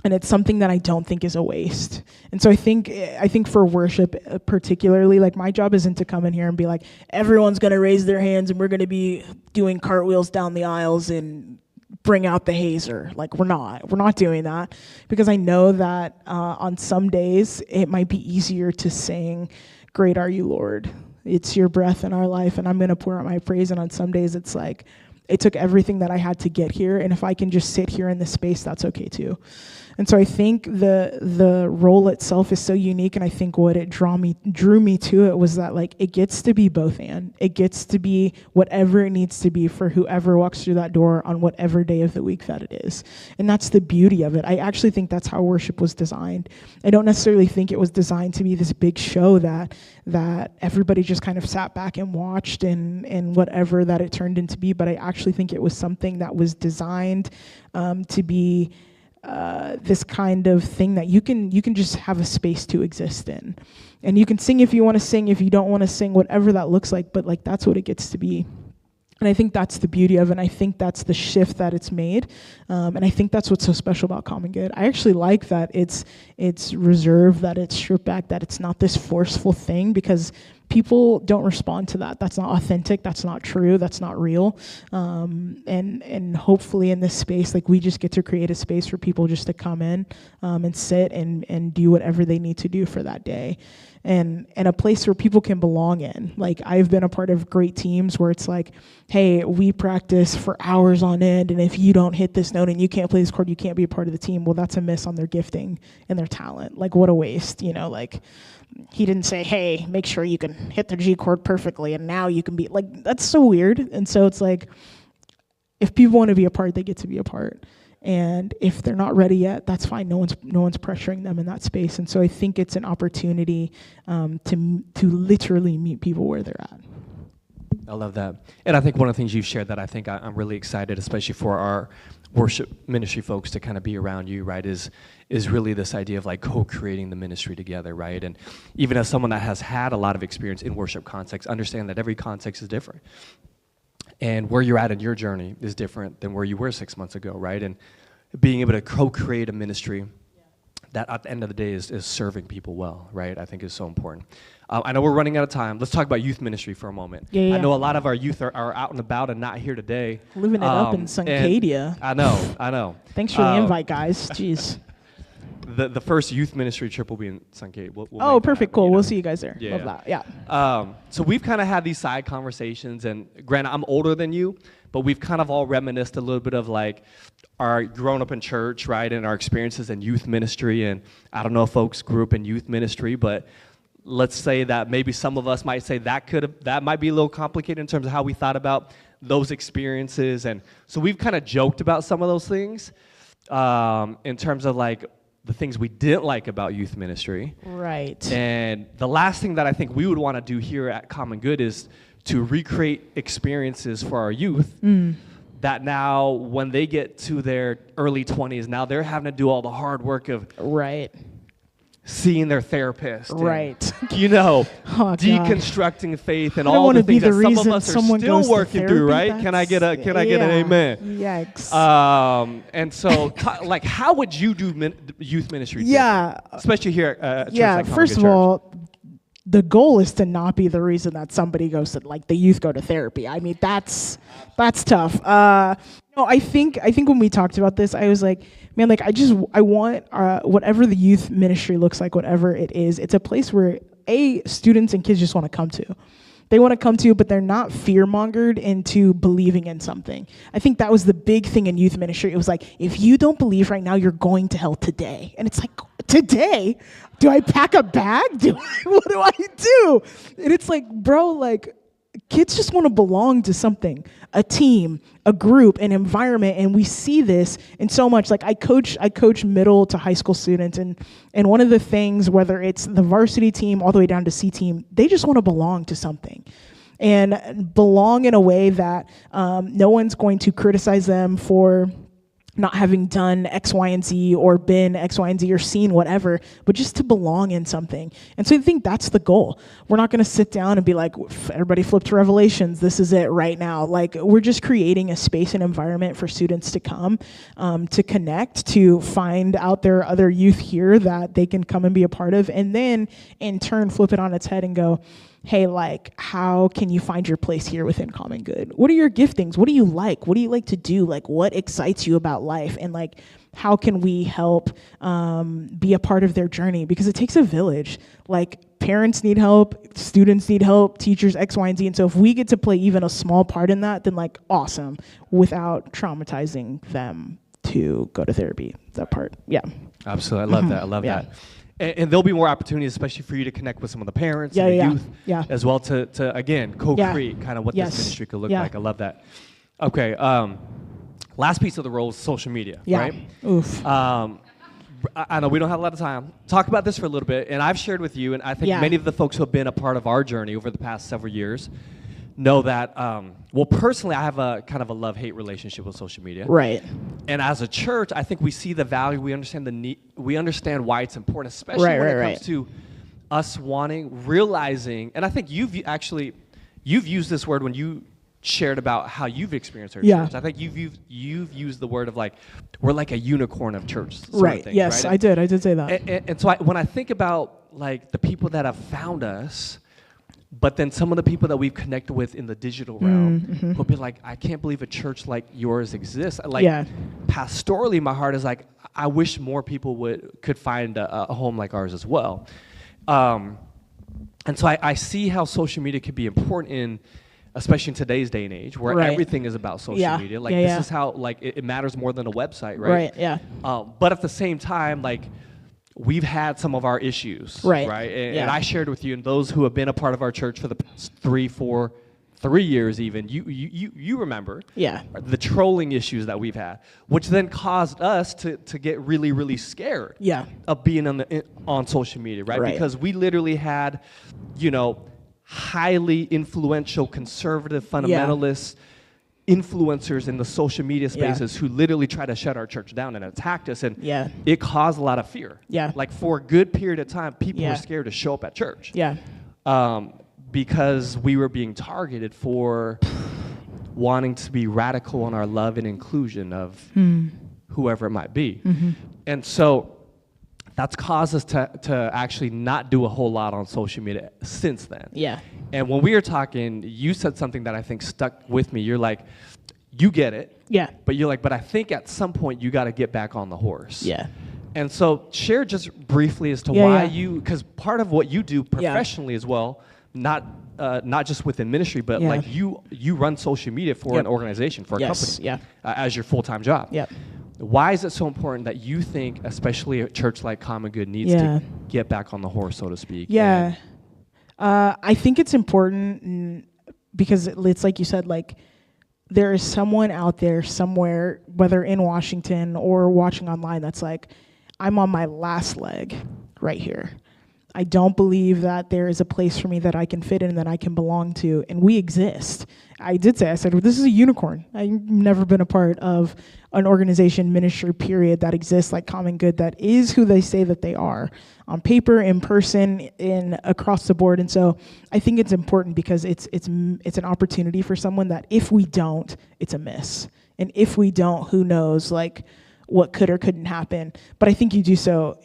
And it's something that I don't think is a waste. And so I think for worship particularly, like my job isn't to come in here and be like, everyone's gonna raise their hands and we're gonna be doing cartwheels down the aisles and bring out the hazer. Like we're not doing that, because I know that on some days it might be easier to sing, "Great are you, Lord. It's your breath in our life, and I'm gonna pour out my praise." And on some days it's like, it took everything that I had to get here, and if I can just sit here in this space, that's okay too. And so I think the role itself is so unique, and I think what it drew me to it was that like it gets to be both, and it gets to be whatever it needs to be for whoever walks through that door on whatever day of the week that it is. And that's the beauty of it. I actually think that's how worship was designed. I don't necessarily think it was designed to be this big show that everybody just kind of sat back and watched and whatever that it turned into be, but I actually think it was something that was designed to be this kind of thing that you can just have a space to exist in. And you can sing if you want to sing, if you don't want to sing, whatever that looks like, but like that's what it gets to be. And I think that's the beauty of it, and I think that's the shift that it's made. And I think that's what's so special about Common Good. I actually like that it's reserved, that it's stripped back, that it's not this forceful thing, because people don't respond to that. That's not authentic, that's not true, that's not real. And hopefully in this space, like we just get to create a space for people just to come in and sit and do whatever they need to do for that day. And a place where people can belong in. Like I've been a part of great teams where it's like, hey, we practice for hours on end, and if you don't hit this note and you can't play this chord, you can't be a part of the team. Well, that's a miss on their gifting and their talent. Like what a waste, like he didn't say, hey, make sure you can hit the G chord perfectly and now you can be, like, that's so weird. And so it's like, if people want to be a part, they get to be a part. And if they're not ready yet, that's fine. No one's pressuring them in that space. And so I think it's an opportunity to literally meet people where they're at. I love that. And I think one of the things you've shared that I think I'm really excited, especially for our worship ministry folks to kind of be around you, right, is really this idea of like co-creating the ministry together, right? And even as someone that has had a lot of experience in worship context, understand that every context is different. And where you're at in your journey is different than where you were 6 months ago, right? And being able to co-create a ministry that at the end of the day is serving people well, right, I think is so important. I know we're running out of time. Let's talk about youth ministry for a moment. I know a lot of our youth are out and about and not here today. Living it up in Suncadia. I know. Thanks for the invite, guys. Jeez. The first youth ministry trip will be in Suncadia. We'll perfect, cool. We'll see you guys there. Yeah. Love that, yeah. So we've kind of had these side conversations, and granted, I'm older than you, but we've kind of all reminisced a little bit of like our growing up in church, right, and our experiences in youth ministry. And I don't know if folks grew up in youth ministry, but let's say that maybe some of us might say that might be a little complicated in terms of how we thought about those experiences. And so we've kind of joked about some of those things in terms of like the things we didn't like about youth ministry. Right. And the last thing that I think we would want to do here at Common Good is to recreate experiences for our youth that now when they get to their early 20s, now they're having to do all the hard work of Right. seeing their therapist. Right. And, you know, Oh, God. deconstructing faith and I don't all wanna the be things the that some of reason us are someone still goes to working through, therapy. right? Can I get an amen? Yikes. And so, like, how would you do youth ministry? Yeah. different? Especially here at a church Yeah, like Common first Good of Church. all, the goal is to not be the reason that somebody goes to, like, the youth go to therapy. I mean, that's tough. No, I think when we talked about this, I was like, man, like I want whatever the youth ministry looks like, whatever it is, it's a place where students and kids just want to come to. They want to come to, but they're not fear-mongered into believing in something. I think that was the big thing in youth ministry. It was like, if you don't believe right now, you're going to hell today. And it's like, today? Do I pack a bag? What do I do? And it's like, bro, like, kids just want to belong to something, a team, a group, an environment, and we see this in so much. Like I coach middle to high school students, and one of the things, whether it's the varsity team all the way down to C team, they just want to belong to something, and belong in a way that no one's going to criticize them for not having done X, Y, and Z, or been X, Y, and Z, or seen whatever, but just to belong in something. And so I think that's the goal. We're not going to sit down and be like, everybody flip to Revelations, this is it right now. Like, we're just creating a space and environment for students to come, to connect, to find out there are other youth here that they can come and be a part of, and then in turn flip it on its head and go, hey, like, how can you find your place here within Common Good? What are your giftings? What do you like? What do you like to do? Like, what excites you about life? And like, how can we help be a part of their journey? Because it takes a village. Like, parents need help, students need help, teachers, X, Y, and Z. And so if we get to play even a small part in that, then like, awesome, without traumatizing them to go to therapy, that part. Yeah. Absolutely. I love that. I love that. And there'll be more opportunities, especially for you to connect with some of the parents and the youth as well to again, co-create kind of what this ministry could look like. I love that. Okay. Last piece of the role is social media, right? Oof. I know we don't have a lot of time. Talk about this for a little bit. And I've shared with you, and I think many of the folks who have been a part of our journey over the past several years know that, well, personally, I have a kind of a love-hate relationship with social media. Right. And as a church, I think we see the value, we understand the need, we understand why it's important, especially when it comes to us realizing, and I think you've used this word when you shared about how you've experienced our church. I think you've used the word of like, we're like a unicorn of church. Sort of thing, yes, right? I did say that. And so when I think about like the people that have found us, but then some of the people that we've connected with in the digital realm will be like, I can't believe a church like yours exists. Like, pastorally, my heart is like, I wish more people could find a home like ours as well. And so I see how social media could be important especially in today's day and age, where everything is about social media. Like, this is how, like, it matters more than a website, right? But at the same time, like, we've had some of our issues, right? And I shared with you, and those who have been a part of our church for the past 3 years even, you remember the trolling issues that we've had, which then caused us to get really, really scared of being on social media, right? Because we literally had, highly influential conservative fundamentalists, influencers in the social media spaces who literally tried to shut our church down and attacked us, and it caused a lot of fear. Like, for a good period of time, people were scared to show up at church. Because we were being targeted for wanting to be radical in our love and inclusion of whoever it might be. And so that's caused us to actually not do a whole lot on social media since then. And when we were talking, you said something that I think stuck with me. You're like, you get it. But you're like, but I think at some point you got to get back on the horse. And so share just briefly as to why you, because part of what you do professionally as well, not just within ministry, but like you run social media for an organization, for a company, as your full-time job. Why is it so important that you think, especially a church like Common Good, needs to get back on the horse, so to speak? I think it's important because it's like you said, like there is someone out there somewhere, whether in Washington or watching online, that's like, I'm on my last leg right here. I don't believe that there is a place for me that I can fit in, that I can belong to, and we exist. I said, well, this is a unicorn. I've never been a part of an organization, ministry, period, that exists like Common Good, that is who they say that they are, on paper, in person, in across the board. And so I think it's important because it's an opportunity for someone that if we don't, it's a miss. And if we don't, who knows, like what could or couldn't happen. But I think you do so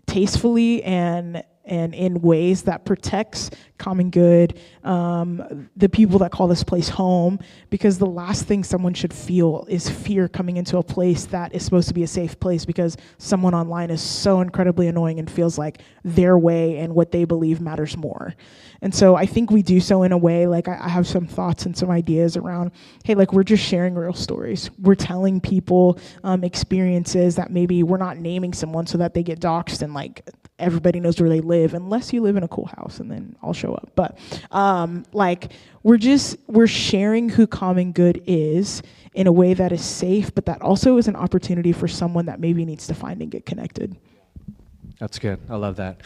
tastefully and in ways that protects Common Good, the people that call this place home, because the last thing someone should feel is fear coming into a place that is supposed to be a safe place because someone online is so incredibly annoying and feels like their way and what they believe matters more. And so I think we do so in a way, like I have some thoughts and some ideas around, hey, like we're just sharing real stories. We're telling people experiences that maybe we're not naming someone so that they get doxxed and like everybody knows where they live, unless you live in a cool house, and then I'll show up. But like we're sharing who Common Good is in a way that is safe, but that also is an opportunity for someone that maybe needs to find and get connected. That's good. I love that.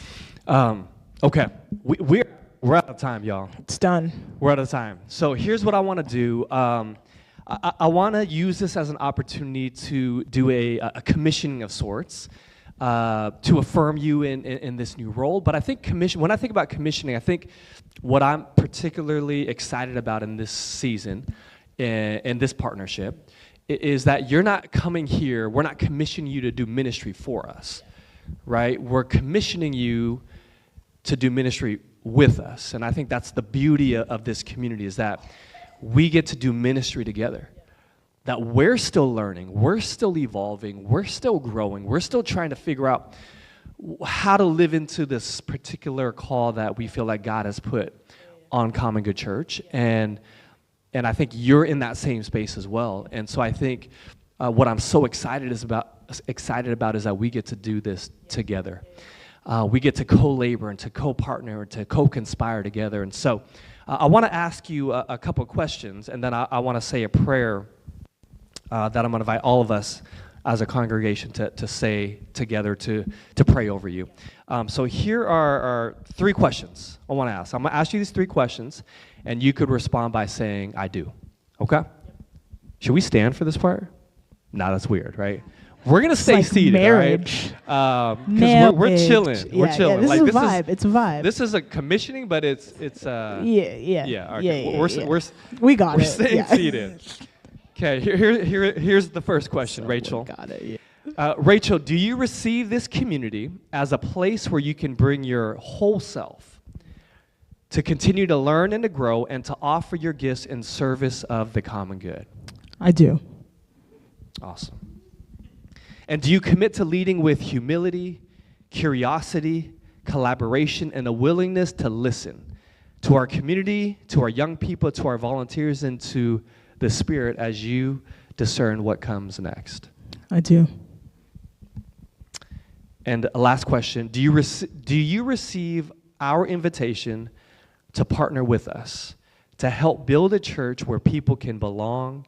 Okay, we're out of time, y'all. It's done. We're out of time. So here's what I want to do. I want to use this as an opportunity to do a commissioning of sorts. To affirm you in this new role. But I think when I think about commissioning, I think what I'm particularly excited about in this season, in this partnership, is that you're not coming here, we're not commissioning you to do ministry for us, right? We're commissioning you to do ministry with us. And I think that's the beauty of this community, is that we get to do ministry together. That we're still learning, we're still evolving, we're still growing, we're still trying to figure out how to live into this particular call that we feel like God has put on Common Good Church. And I think you're in that same space as well. And so I think what I'm so excited about is that we get to do this together. We get to co-labor and to co-partner and to co-conspire together. And so I want to ask you a couple of questions, and then I want to say a prayer that I'm going to invite all of us as a congregation to say together to pray over you. So here are three questions I want to ask. I'm going to ask you these three questions, and you could respond by saying, I do. Okay? Should we stand for this part? No, that's weird, right? We're going to stay like seated, marriage. All right? Because we're chilling. Yeah, We're chilling. Yeah, this is a vibe. It's a vibe. This is a commissioning, but it's yeah. Okay. We got we're it. staying seated. Okay, here's the first question, Rachel. Got it, yeah. Rachel, do you receive this community as a place where you can bring your whole self to continue to learn and to grow and to offer your gifts in service of the common good? I do. Awesome. And do you commit to leading with humility, curiosity, collaboration, and a willingness to listen to our community, to our young people, to our volunteers, and to the Spirit as you discern what comes next? I do. And a last question, do you receive our invitation to partner with us to help build a church where people can belong,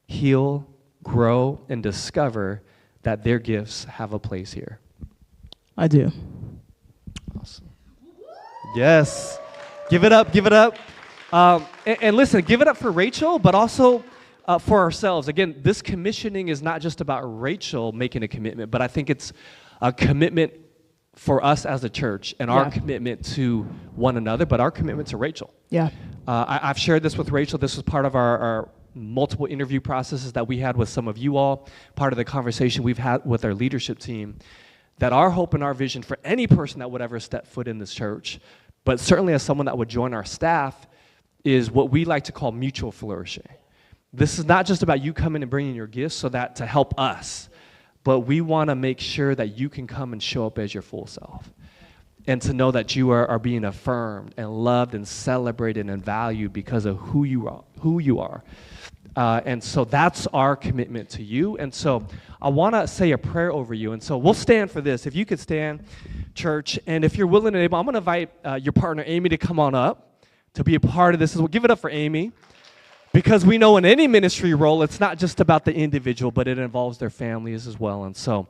heal, grow, and discover that their gifts have a place here? I do. Awesome. Yes. Give it up, give it up. And listen, give it up for Rachel, but also for ourselves. Again, this commissioning is not just about Rachel making a commitment, but I think it's a commitment for us as a church and our commitment to one another, but our commitment to Rachel. Yeah. I've shared this with Rachel. This was part of our multiple interview processes that we had with some of you all, part of the conversation we've had with our leadership team, that our hope and our vision for any person that would ever step foot in this church, but certainly as someone that would join our staff, is what we like to call mutual flourishing. This is not just about you coming and bringing your gifts so that to help us, but we want to make sure that you can come and show up as your full self, and to know that you are being affirmed and loved and celebrated and valued because of who you are. And so that's our commitment to you. And so I want to say a prayer over you. And so we'll stand for this. If you could stand, church. And if you're willing and able, I'm going to invite your partner, Amy, to come on up to be a part of this. We'll give it up for Amy. Because we know in any ministry role, it's not just about the individual, but it involves their families as well. And so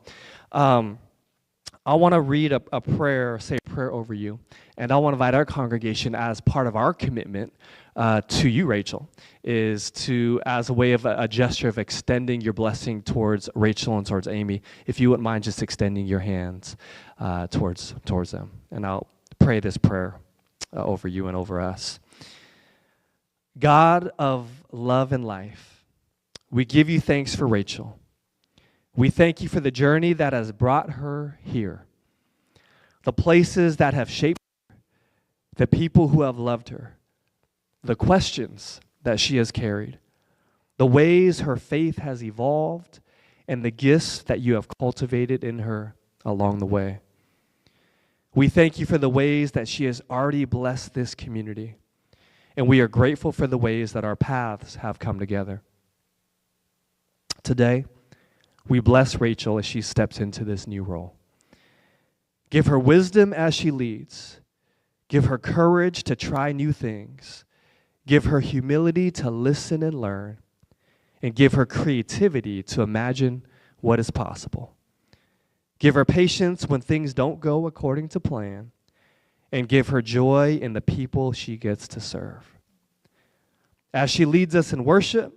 I want to read a prayer, say a prayer over you. And I want to invite our congregation as part of our commitment to you, Rachel, is to, as a way of a gesture of extending your blessing towards Rachel and towards Amy, if you wouldn't mind just extending your hands towards them. And I'll pray this prayer over you and over us. God of love and life, we give you thanks for Rachel. We thank you for the journey that has brought her here, the places that have shaped her, the people who have loved her, the questions that she has carried, the ways her faith has evolved, and the gifts that you have cultivated in her along the way. We thank you for the ways that she has already blessed this community, and we are grateful for the ways that our paths have come together. Today, we bless Rachel as she steps into this new role. Give her wisdom as she leads. Give her courage to try new things. Give her humility to listen and learn. And give her creativity to imagine what is possible. Give her patience when things don't go according to plan. And give her joy in the people she gets to serve. As she leads us in worship,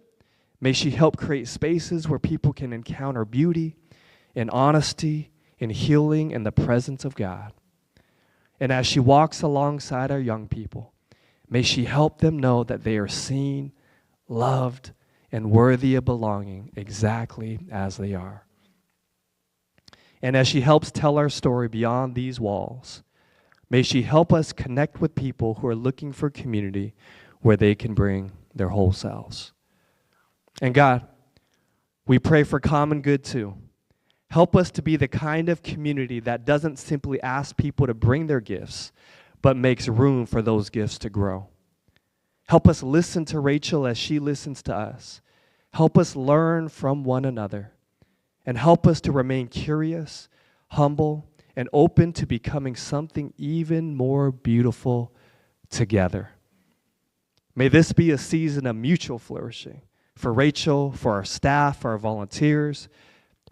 may she help create spaces where people can encounter beauty and honesty and healing in the presence of God. And as she walks alongside our young people, may she help them know that they are seen, loved, and worthy of belonging exactly as they are. And as she helps tell our story beyond these walls, may she help us connect with people who are looking for community where they can bring their whole selves. And God, we pray for common good too. Help us to be the kind of community that doesn't simply ask people to bring their gifts, but makes room for those gifts to grow. Help us listen to Rachel as she listens to us. Help us learn from one another. And help us to remain curious, humble, and open to becoming something even more beautiful together. May this be a season of mutual flourishing for Rachel, for our staff, for our volunteers,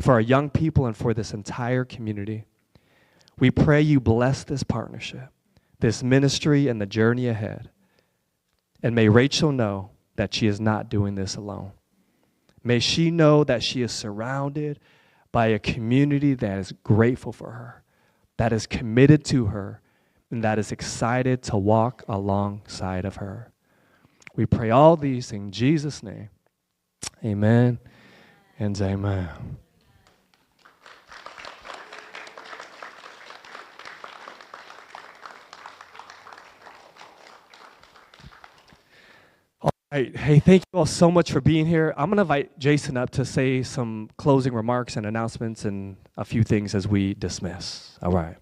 for our young people, and for this entire community. We pray you bless this partnership, this ministry, and the journey ahead. And may Rachel know that she is not doing this alone. May she know that she is surrounded by a community that is grateful for her, that is committed to her, and that is excited to walk alongside of her. We pray all these in Jesus' name. Amen and amen. All right. Hey, thank you all so much for being here. I'm going to invite Jason up to say some closing remarks and announcements and a few things as we dismiss. All right.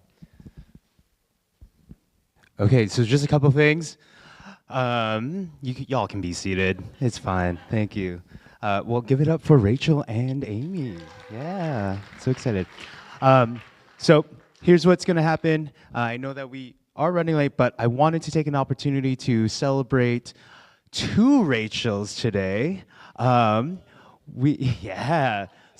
Okay, so just a couple things. Y'all can be seated. It's fine. Thank you. Well, give it up for Rachel and Amy. Yeah, so excited. So here's what's going to happen. I know that we are running late, but I wanted to take an opportunity to celebrate 2 Rachels today. So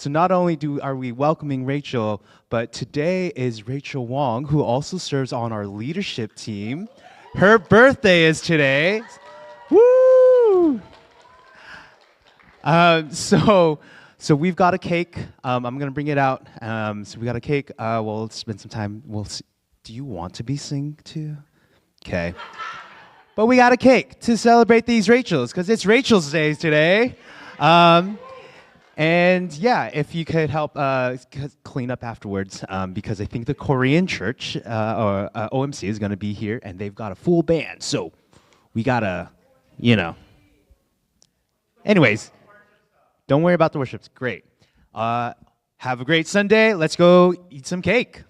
not only are we welcoming Rachel, but today is Rachel Wong, who also serves on our leadership team. Her birthday is today. Woo! So we've got a cake. I'm gonna bring it out. So we got a cake. We'll spend some time. We'll see. Do you want to be sing too? Okay. But we got a cake to celebrate these Rachels because it's Rachel's Day today. And yeah, if you could help clean up afterwards, because I think the Korean church or OMC is going to be here, and they've got a full band. So we gotta, Anyways, don't worry about the worships. Great. Have a great Sunday. Let's go eat some cake.